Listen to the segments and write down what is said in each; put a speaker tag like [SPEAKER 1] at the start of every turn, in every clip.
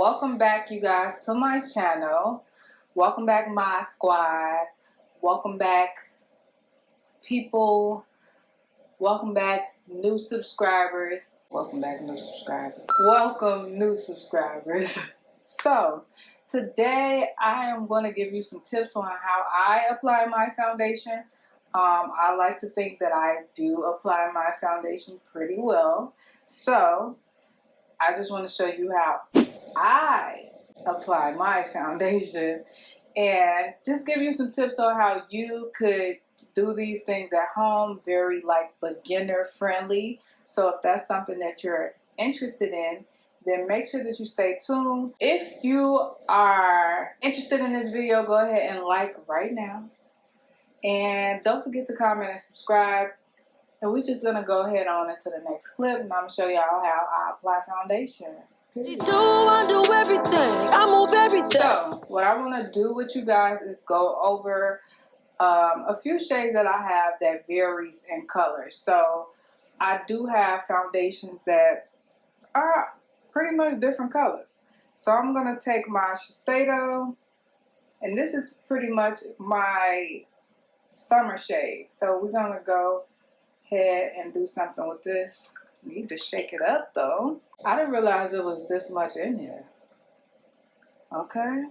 [SPEAKER 1] Welcome back, you guys, to my channel. Welcome back, my squad. Welcome back, people. Welcome back, new subscribers. Welcome back, new subscribers. Welcome, new subscribers. So, today I am going to give you some tips on how I apply my foundation. I like to think that I do apply my foundation pretty well. So, I just want to show you how I apply my foundation and just give you some tips on how you could do these things at home, very beginner friendly. So if that's something that you're interested in, then make sure that you stay tuned. If you are interested in this video, go ahead and like right now. And don't forget to comment and subscribe. And we're just gonna go ahead on into the next clip, and I'm gonna show y'all how I apply foundation. I do everything. I move everything. So what I want to do with you guys is go over a few shades that I have that varies in color. So I do have foundations that are pretty much different colors. So I'm gonna take my Shiseido, and this is pretty much my summer shade. So we're gonna go ahead and do something with this. Need to shake it up though. I didn't realize it was this much in here. Okay.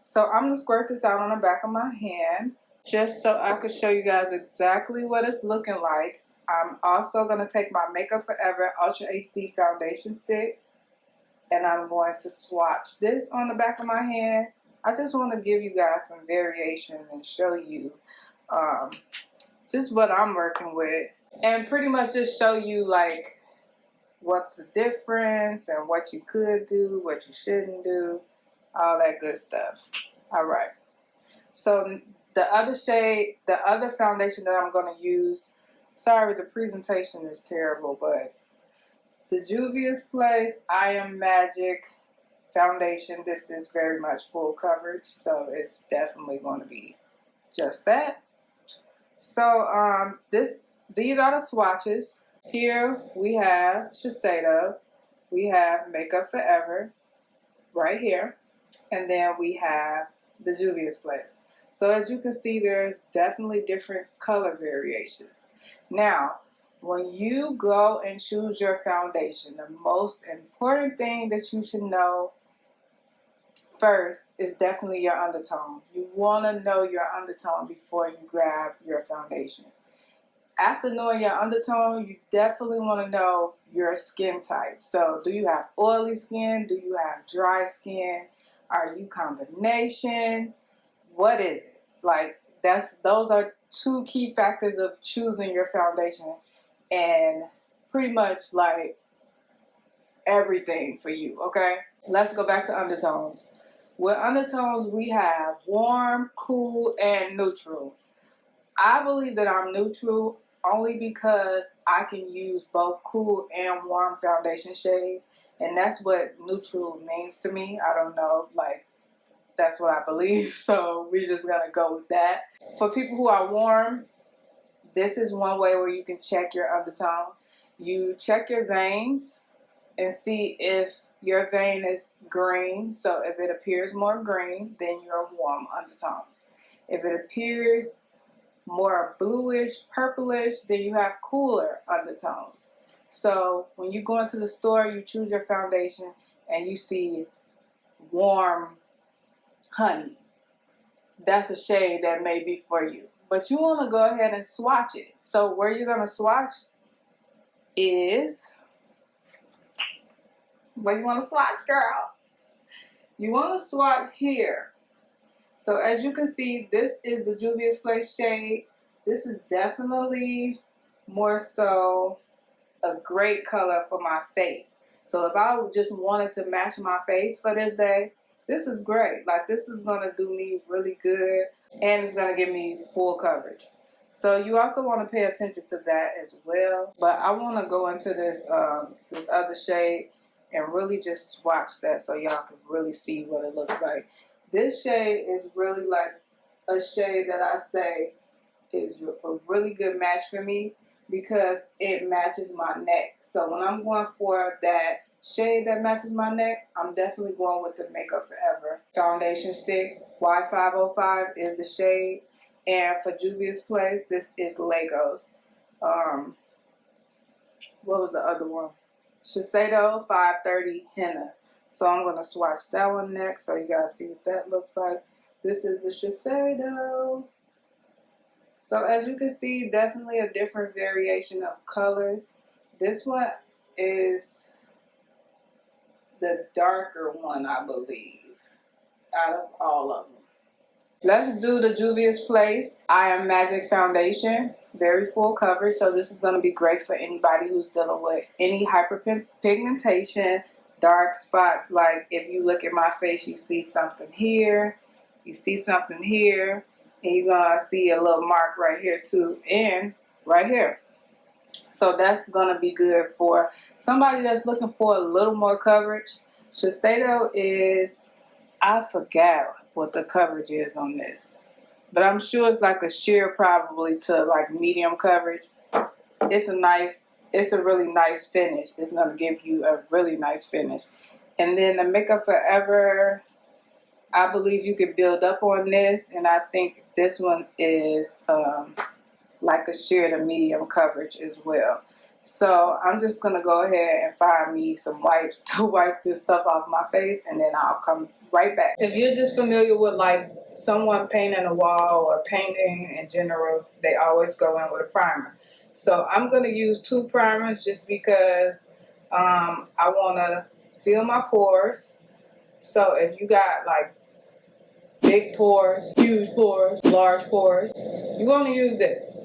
[SPEAKER 1] So I'm gonna squirt this out on the back of my hand just so I can show you guys exactly what it's looking like. I'm also gonna take my Makeup Forever Ultra HD foundation stick and I'm going to swatch this on the back of my hand. I just want to give you guys some variation and show you just what I'm working with, and pretty much just show you what's the difference and what you could do, what you shouldn't do, all that good stuff. Alright, so the other shade, the other foundation that I'm going to use, sorry the presentation is terrible, but the Juviasplace I Am Magic foundation, this is very much full coverage, so it's definitely going to be just that. So these are the swatches. Here we have Shiseido, we have Makeup Forever right here, and then we have the Juviasplace. So as you can see, there's definitely different color variations. Now, when you go and choose your foundation, the most important thing that you should know first is definitely your undertone. You want to know your undertone before you grab your foundation. After knowing your undertone, you definitely want to know your skin type. So do you have oily skin? Do you have dry skin? Are you combination? What is it? Those are two key factors of choosing your foundation, and pretty much everything for you, okay? Let's go back to undertones. With undertones, we have warm, cool, and neutral. I believe that I'm neutral only because I can use both cool and warm foundation shades, and that's what neutral means to me. I don't know, that's what I believe, so we're just gonna go with that. For people who are warm, this is one way where you can check your undertone. You check your veins and see if your vein is green. So if it appears more green, then you're warm undertones. If it appears more bluish, purplish, then you have cooler undertones. So when you go into the store, you choose your foundation and you see warm honey. That's a shade that may be for you. But you want to go ahead and swatch it. So where you're going to swatch is, where you want to swatch, girl? You want to swatch here. So as you can see, this is the Juviasplace shade. This is definitely more so a great color for my face. So if I just wanted to match my face for this day, this is great. This is going to do me really good, and it's going to give me full coverage. So you also want to pay attention to that as well. But I want to go into this this other shade and really just swatch that so y'all can really see what it looks like. This shade is really a shade that I say is a really good match for me because it matches my neck. So when I'm going for that shade that matches my neck, I'm definitely going with the Makeup Forever foundation stick. Y505 is the shade. And for Juviasplace, this is Legos. What was the other one? Shiseido 530 Henna. So I'm going to swatch that one next so you guys see what that looks like. This is the Shiseido. So as you can see, definitely a different variation of colors. This one is the darker one, I believe, out of all of them. Let's do the Juviasplace I Am Magic Foundation. Very full coverage, so this is going to be great for anybody who's dealing with any hyperpigmentation, dark spots. Like if you look at my face, you see something here, you see something here, and you're going to see a little mark right here too, and right here. So that's going to be good for somebody that's looking for a little more coverage. Shiseido is, I forgot what the coverage is on this, but I'm sure it's like a sheer probably to like medium coverage. It's a really nice finish. It's going to give you a really nice finish. And then the Makeup Forever, I believe you could build up on this, and I think this one is like a sheer to medium coverage as well. So I'm just going to go ahead and find me some wipes to wipe this stuff off my face, and then I'll come right back. If you're just familiar with like someone painting a wall or painting in general, they always go in with a primer. So I'm going to use 2 primers just because I want to fill my pores. So if you got like big pores, huge pores, large pores, you want to use this.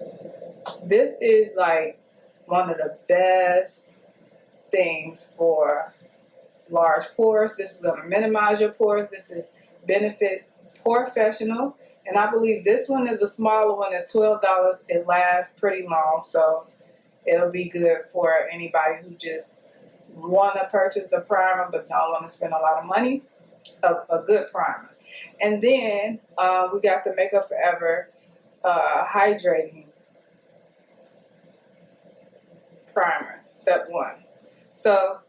[SPEAKER 1] This is like one of the best things for large pores. This is going to minimize your pores. This is Benefit Professional. And I believe this one is a smaller one. It's $12. It lasts pretty long. So it'll be good for anybody who just want to purchase the primer but don't want to spend a lot of money. A good primer. And then we got the Makeup Forever Hydrating Primer, step 1. So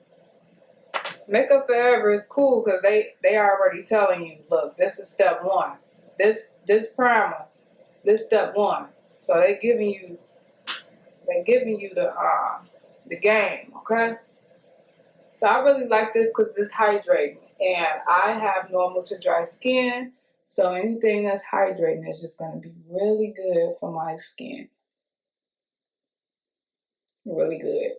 [SPEAKER 1] Makeup Forever is cool because they already telling you, look, this is step 1. This primer, this step 1. So they giving you the game, okay? So I really like this because it's hydrating, and I have normal to dry skin, so anything that's hydrating is just going to be really good for my skin. Really good.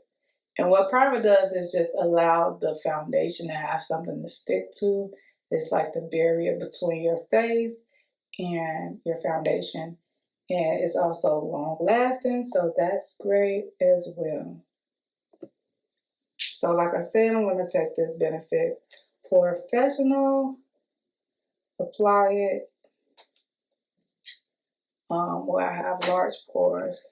[SPEAKER 1] And what primer does is just allow the foundation to have something to stick to. It's like the barrier between your face and your foundation. And it's also long lasting, so that's great as well. So like I said, I'm going to take this Benefit Professional, apply it where I have large pores.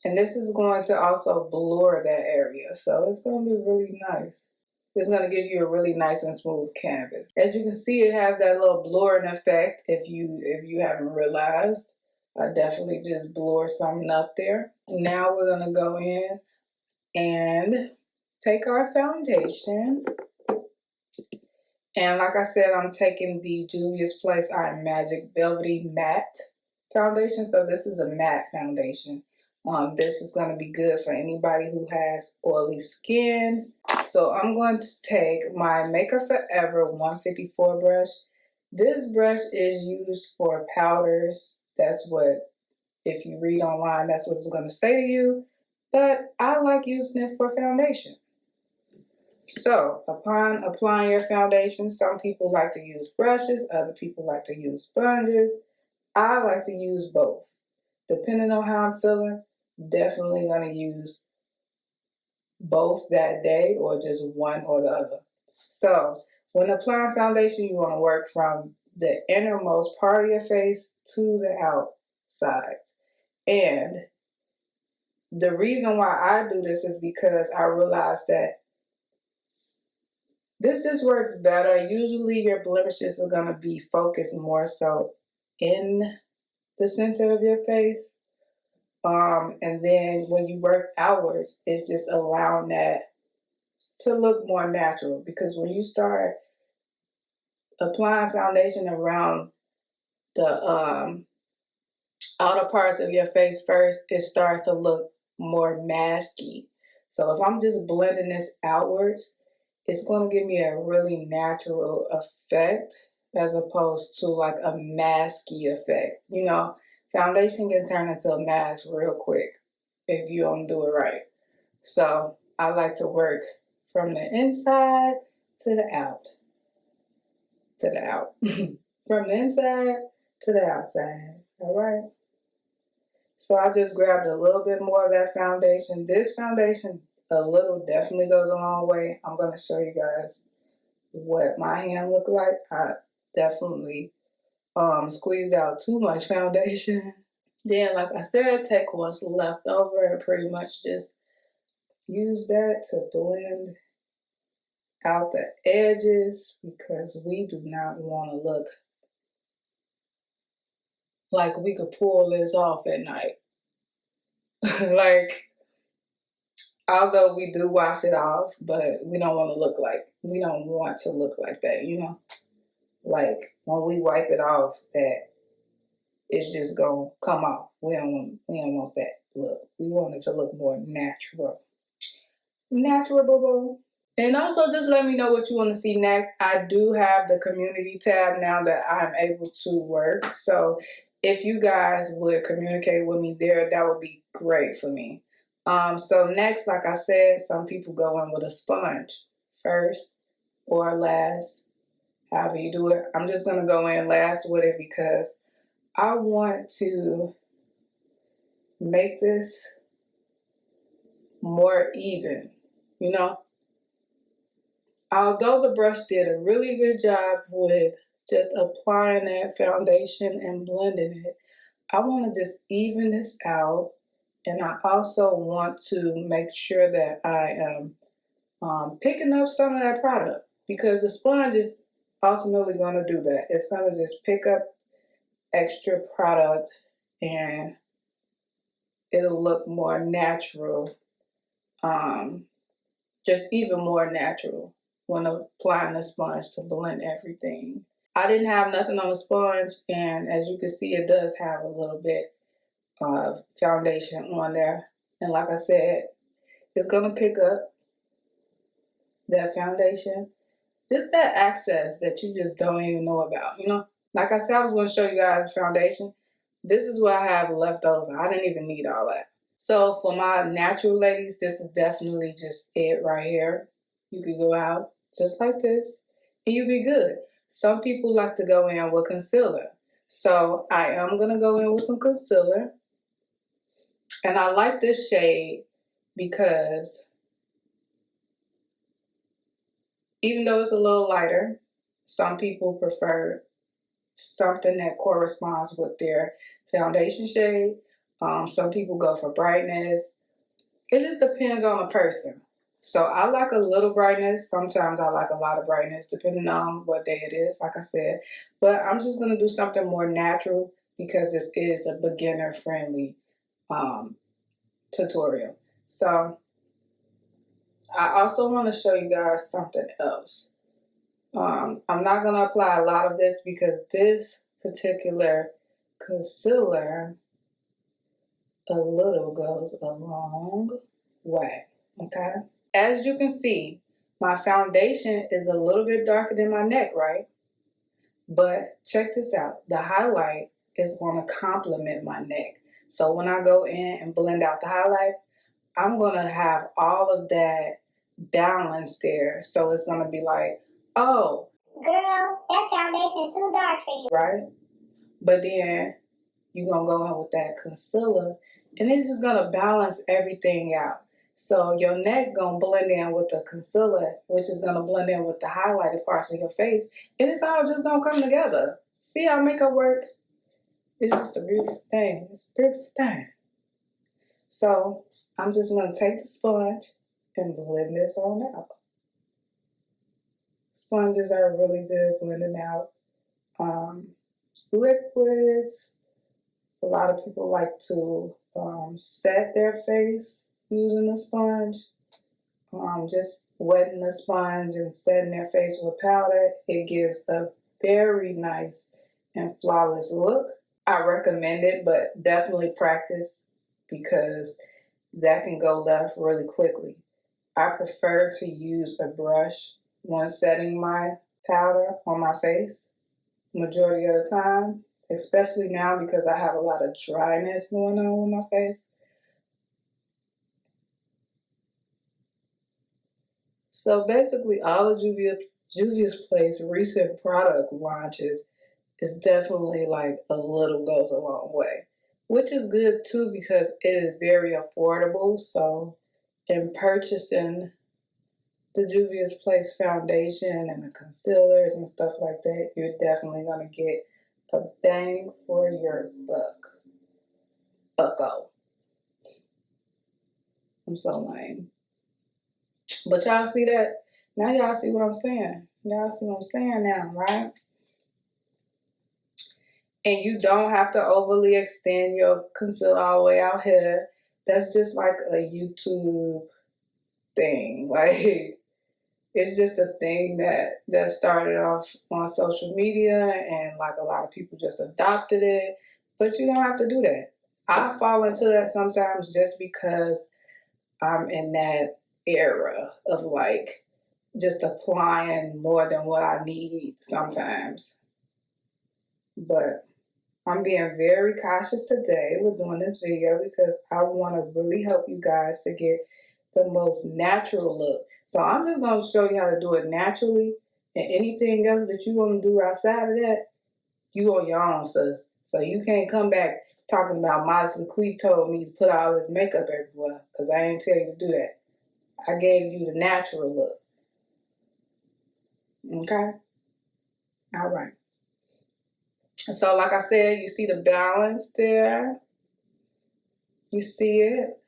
[SPEAKER 1] And this is going to also blur that area, so it's going to be really nice. It's going to give you a really nice and smooth canvas. As you can see, it has that little blurring effect. If you haven't realized, I definitely just blur something up there. Now we're going to go in and take our foundation. And like I said, I'm taking the Juviasplace I Am Magic Velvety Matte Foundation. So this is a matte foundation. This is going to be good for anybody who has oily skin. So I'm going to take my Makeup Forever 154 brush. This brush is used for powders. That's what, if you read online, that's what it's going to say to you. But I like using it for foundation. So upon applying your foundation, some people like to use brushes, other people like to use sponges. I like to use both. Depending on how I'm feeling, definitely going to use both that day or just one or the other. So when applying foundation, you want to work from the innermost part of your face to the outside. And the reason why I do this is because I realized that this just works better. Usually your blemishes are going to be focused more so in the center of your face. And then when you work outwards, it's just allowing that to look more natural, because when you start applying foundation around the outer parts of your face first, it starts to look more masky. So if I'm just blending this outwards, it's going to give me a really natural effect as opposed to like a masky effect. You know, foundation can turn into a mask real quick if you don't do it right. So I like to work from the inside to the out, from the inside to the outside. All right. So I just grabbed a little bit more of that foundation. This foundation, a little, definitely goes a long way. I'm going to show you guys what my hand looked like. I definitely squeezed out too much foundation. Then, like I said, take what's left over and pretty much just use that to blend out the edges, because we do not want to look like we could pull this off at night. Like, although we do wash it off, but we don't want to look like that, you know? Like, when we wipe it off, that it's just gonna come off. We don't want that look. We want it to look more natural. Natural, boo-boo. And also, just let me know what you want to see next. I do have the community tab now that I'm able to work. So if you guys would communicate with me there, that would be great for me. So next, like I said, some people go in with a sponge first or last, however you do it. I'm just going to go in last with it because I want to make this more even, you know? Although the brush did a really good job with just applying that foundation and blending it, I want to just even this out. And I also want to make sure that I am picking up some of that product, because the sponge is ultimately going to do that. It's going to just pick up extra product and it'll look more natural, just even more natural when applying the sponge to blend everything. I didn't have nothing on the sponge, and as you can see, it does have a little bit of foundation on there. And like I said, it's going to pick up that foundation, just that access that you just don't even know about, you know? Like I said, I was going to show you guys foundation. This is what I have left over. I didn't even need all that. So for my natural ladies, this is definitely just it right here. You could go out just like this and you'll be good. Some people like to go in with concealer. So I am going to go in with some concealer. And I like this shade because even though it's a little lighter, some people prefer something that corresponds with their foundation shade. Some people go for brightness. It just depends on the person. So I like a little brightness. Sometimes I like a lot of brightness, depending on what day it is, like I said. But I'm just going to do something more natural because this is a beginner-friendly tutorial. So I also want to show you guys something else. I'm not going to apply a lot of this because this particular concealer a little goes a long way, okay? As you can see, my foundation is a little bit darker than my neck, right? But check this out. The highlight is going to complement my neck. So when I go in and blend out the highlight, I'm going to have all of that balance there. So it's going to be like, oh,
[SPEAKER 2] girl, that foundation too dark for you.
[SPEAKER 1] Right? But then you're going to go in with that concealer and it's just going to balance everything out. So your neck going to blend in with the concealer, which is going to blend in with the highlighted parts of your face. And it's all just going to come together. See how makeup work? It's just a beautiful thing. It's a beautiful thing. So I'm just going to take the sponge and blend this on out. Sponges are really good blending out liquids. A lot of people like to set their face using a sponge. just wetting the sponge and setting their face with powder, it gives a very nice and flawless look. I recommend it, but definitely practice because that can go left really quickly. I prefer to use a brush when setting my powder on my face majority of the time, especially now because I have a lot of dryness going on with my face. So basically all of Juviasplace recent product launches is definitely like a little goes a long way, which is good too because it is very affordable. So in purchasing the Juviasplace foundation and the concealers and stuff like that, you're definitely gonna get a bang for your bucko. I'm so lame. But y'all see that? Now y'all see what I'm saying. Y'all see what I'm saying now, right? And you don't have to overly extend your concealer all the way out here. That's just like a YouTube thing. Like, it's just a thing that started off on social media and like a lot of people just adopted it. But you don't have to do that. I fall into that sometimes just because I'm in that era of like just applying more than what I need sometimes. But I'm being very cautious today with doing this video because I want to really help you guys to get the most natural look. So I'm just going to show you how to do it naturally, and anything else that you want to do outside of that, you on your own, sis. So you can't come back talking about Modesty told me to put all this makeup everywhere because I ain't tell you to do that. I gave you the natural look. Okay? All right. So like I said, you see the balance there. You see it?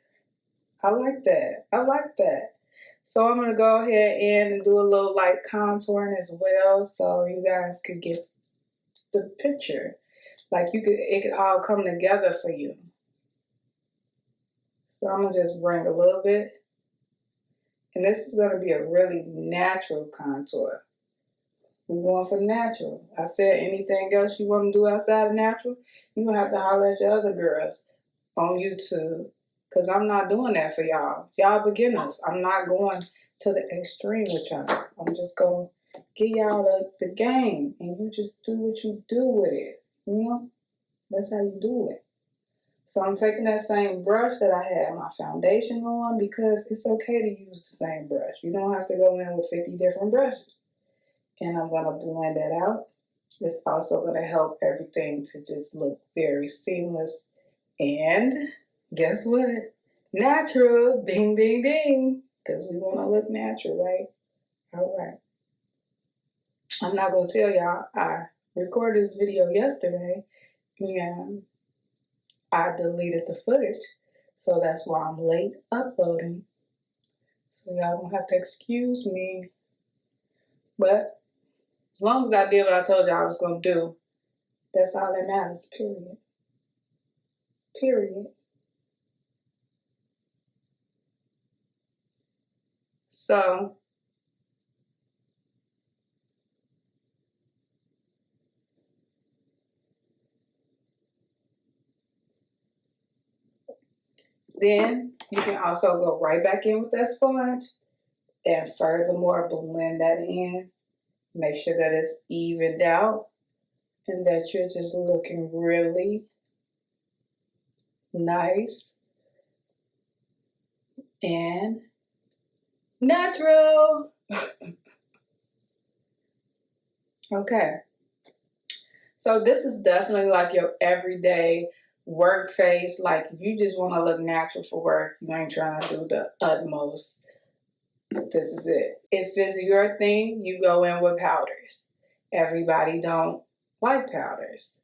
[SPEAKER 1] I like that. I like that. So I'm going to go ahead and do a little light contouring as well so you guys could get the picture. Like it could all come together for you. So I'm going to just bring a little bit. And this is going to be a really natural contour. We're going for natural. I said anything else you want to do outside of natural, you're going to have to holler at your other girls on YouTube. Because I'm not doing that for y'all. Y'all beginners. I'm not going to the extreme with y'all. I'm just going to give y'all the game. And you just do what you do with it. You know? That's how you do it. So I'm taking that same brush that I had my foundation on because it's okay to use the same brush. You don't have to go in with 50 different brushes. And I'm going to blend that out. It's also going to help everything to just look very seamless. And guess what? Natural. Ding, ding, ding. Because we want to look natural, right? All right. I'm not going to tell y'all. I recorded this video yesterday. And I deleted the footage. So that's why I'm late uploading. So y'all going to have to excuse me. But as long as I did what I told y'all I was going to do, that's all that matters, period. Period. So, then you can also go right back in with that sponge and furthermore blend that in. Make sure that it's evened out and that you're just looking really nice and natural. Okay. So this is definitely like your everyday work face. Like if you just want to look natural for work, you ain't trying to do the utmost. This is it. If it's your thing, you go in with powders. Everybody don't like powders.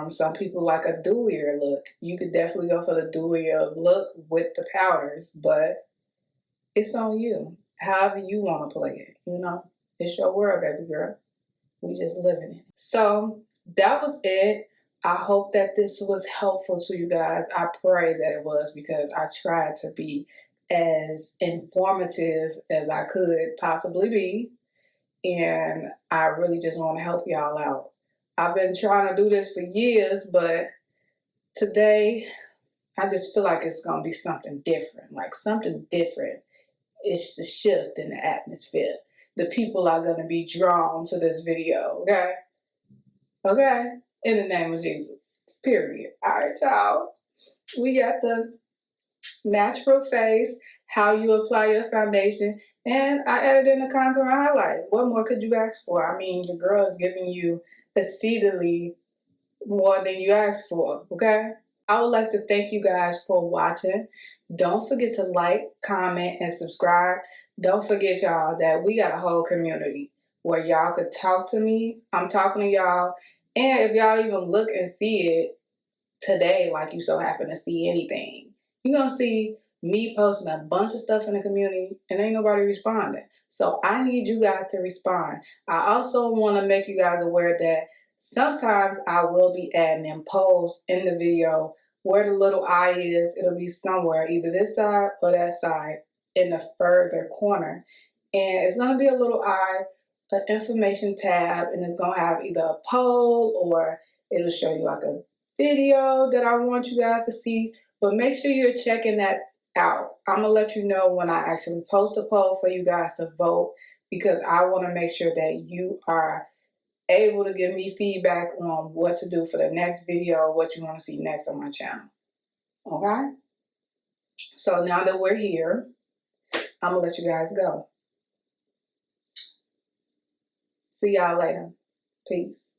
[SPEAKER 1] Some people like a dewier look. You could definitely go for the dewier look with the powders, but it's on you. However you want to play it, you know? It's your world, baby girl. We just living it. So that was it. I hope that this was helpful to you guys. I pray that it was because I tried to be as informative as I could possibly be. And I really just want to help y'all out. I've been trying to do this for years, but today I just feel like it's going to be something different. Like something different. It's the shift in the atmosphere. The people are going to be drawn to this video, okay? Okay? In the name of Jesus. Period. All right, y'all. We got the natural face, how you apply your foundation, and I added in the contour and highlight. What more could you ask for? I mean, the girl is giving you exceedingly more than you asked for, okay? I would like to thank you guys for watching. Don't forget to like, comment, and subscribe. Don't forget, y'all, that we got a whole community where y'all could talk to me. I'm talking to y'all. And if y'all even look and see it today, like you so happen to see anything, you're going to see me posting a bunch of stuff in the community and ain't nobody responding. So I need you guys to respond. I also want to make you guys aware that sometimes I will be adding in polls in the video where the little eye is. It'll be somewhere, either this side or that side in the further corner. And it's going to be a little eye, an information tab, and it's going to have either a poll or it'll show you like a video that I want you guys to see. But make sure you're checking that out. I'm going to let you know when I actually post a poll for you guys to vote, because I want to make sure that you are able to give me feedback on what to do for the next video, what you want to see next on my channel. Okay? So now that we're here, I'm going to let you guys go. See y'all later. Peace.